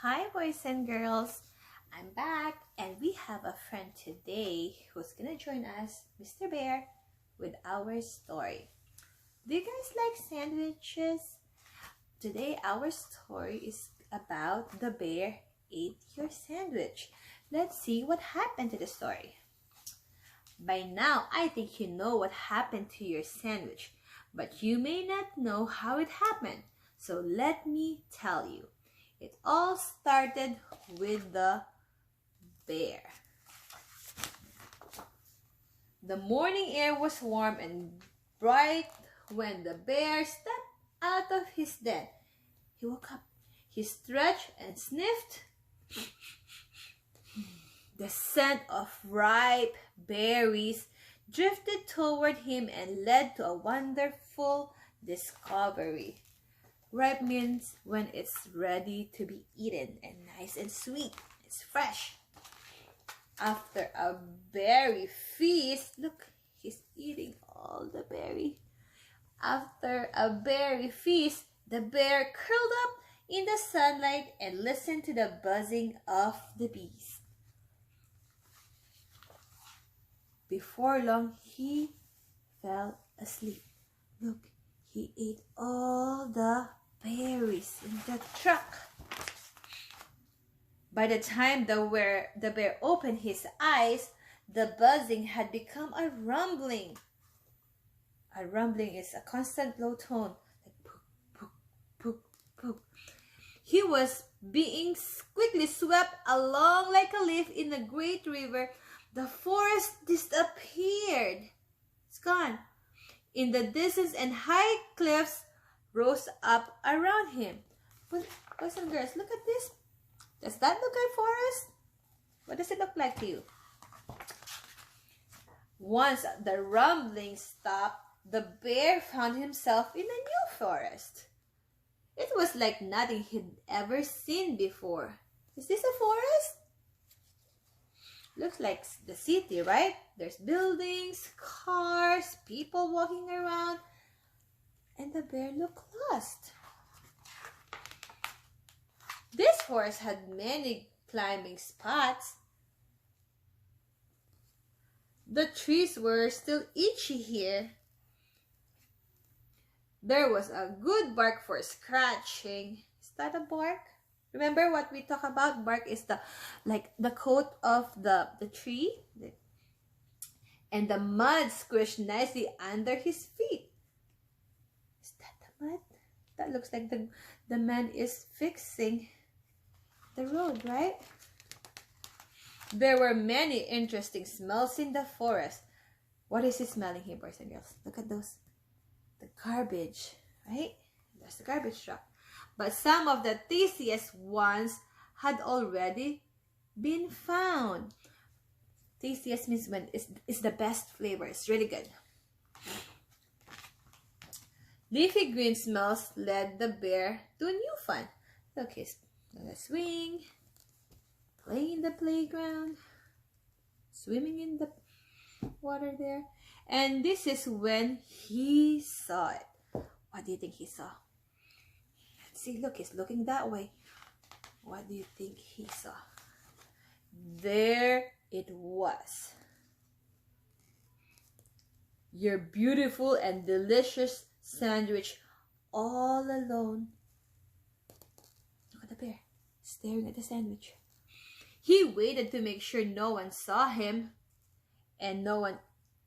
Hi boys and girls, I'm back and we have a friend today who's gonna join us, Mr. Bear, with our story. Do you guys like sandwiches? Today our story is about the bear ate your sandwich. Let's see what happened to the story. By now, I think you know what happened to your sandwich, but you may not know how it happened. So let me tell you. It all started with the bear. The morning air was warm and bright when the bear stepped out of his den. He woke up. He stretched and sniffed. The scent of ripe berries drifted toward him and led to a wonderful discovery. Ripe means when it's ready to be eaten and nice and sweet. It's fresh. After a berry feast, look, he's eating all the berry. After a berry feast, the bear curled up in the sunlight and listened to the buzzing of the bees. Before long, he fell asleep. Look, he ate all the berries in the truck. By the time the bear opened his eyes, the buzzing had become a rumbling. A rumbling is a constant low tone, like pook, pook, pook, pook. He was being quickly swept along like a leaf in a great river. The forest disappeared. It's gone. In the distance, and high cliffs rose up around him. But boys and girls, look at this. Does that look like forest? What does it look like to you? Once the rumbling stopped, the bear found himself in a new forest. It was like nothing he'd ever seen before. Is this a forest? Looks like the city, right? There's buildings, cars, people walking around, and the bear looked lost. This forest had many climbing spots. The trees were still itchy here. There was a good bark for scratching. Is that a bark? Remember what we talk about? Bark is the coat of the tree. And the mud squished nicely under his feet. Is that the mud? That looks like the man is fixing the road, right? There were many interesting smells in the forest. What is he smelling here, boys and girls? Look at those. The garbage, right? There's the garbage truck. But some of the tastiest ones had already been found. Tastiest means when it's the best flavor. It's really good. Leafy green smells led the bear to new fun. Look, he's on a swing, playing in the playground, swimming in the water there. And this is when he saw it. What do you think he saw? Let's see, look, he's looking that way. What do you think he saw? There it was. Your beautiful and delicious sandwich all alone. Look at the bear staring at the sandwich. He waited to make sure no one saw him, and no one,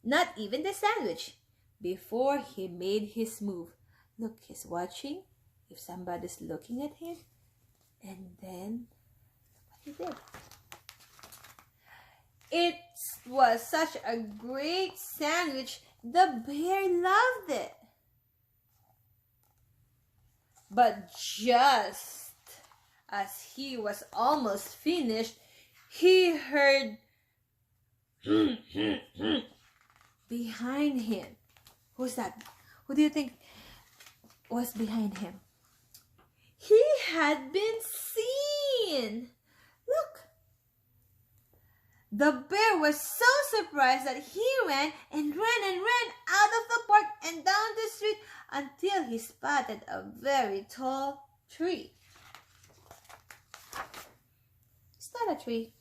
not even the sandwich, before he made his move. Look, he's watching if somebody's looking at him, and then look what he did. It was such a great sandwich, the bear loved it. But just as he was almost finished, he heard behind him. Who's that? Who do you think was behind him? He had been seen. Look. The bear was so surprised that he ran and ran and ran out of the park and down the street until he spotted a very tall tree. that a tree?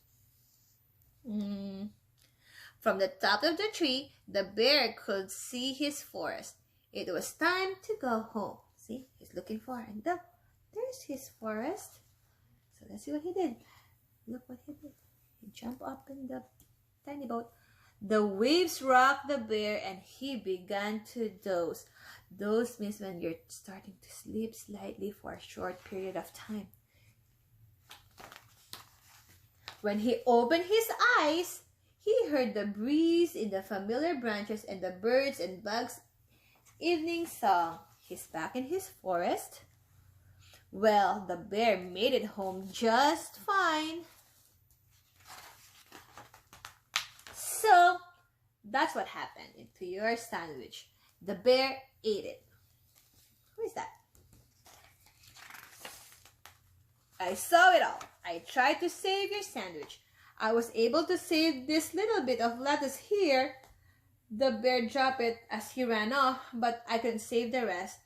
From the top of the tree, the bear could see his forest. It was time to go home. See, he's looking for, and there's his forest. So let's see what he did. Look what he did. He jumped up in the tiny boat. The waves rocked the bear and he began to doze. Doze means when you're starting to sleep slightly for a short period of time. When he opened his eyes, he heard the breeze in the familiar branches and the birds and bugs' evening song. He's back in his forest. Well, the bear made it home just fine. So, that's what happened to your sandwich. The bear ate it. Who is that? I saw it all. I tried to save your sandwich. I was able to save this little bit of lettuce here. The bear dropped it as he ran off, but I couldn't save the rest.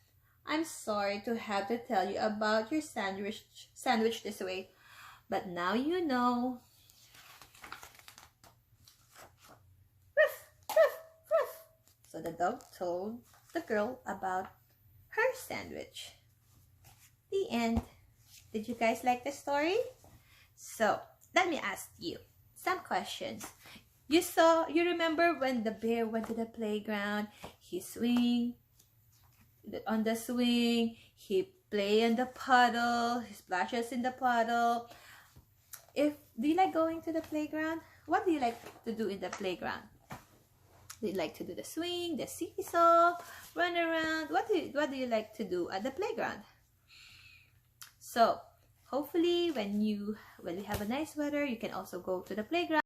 I'm sorry to have to tell you about your sandwich this way, but now you know. Ruff, ruff, ruff. So the dog told the girl about her sandwich. The end. Did you guys like the story? So, let me ask you some questions. You remember when the bear went to the playground, he swing on the swing, he play in the puddle, he splashes in the puddle. Do you like going to the playground? What do you like to do in the playground? Do you like to do the swing, the seesaw, run around? What do you like to do at the playground? So hopefully when we have a nice weather, you can also go to the playground.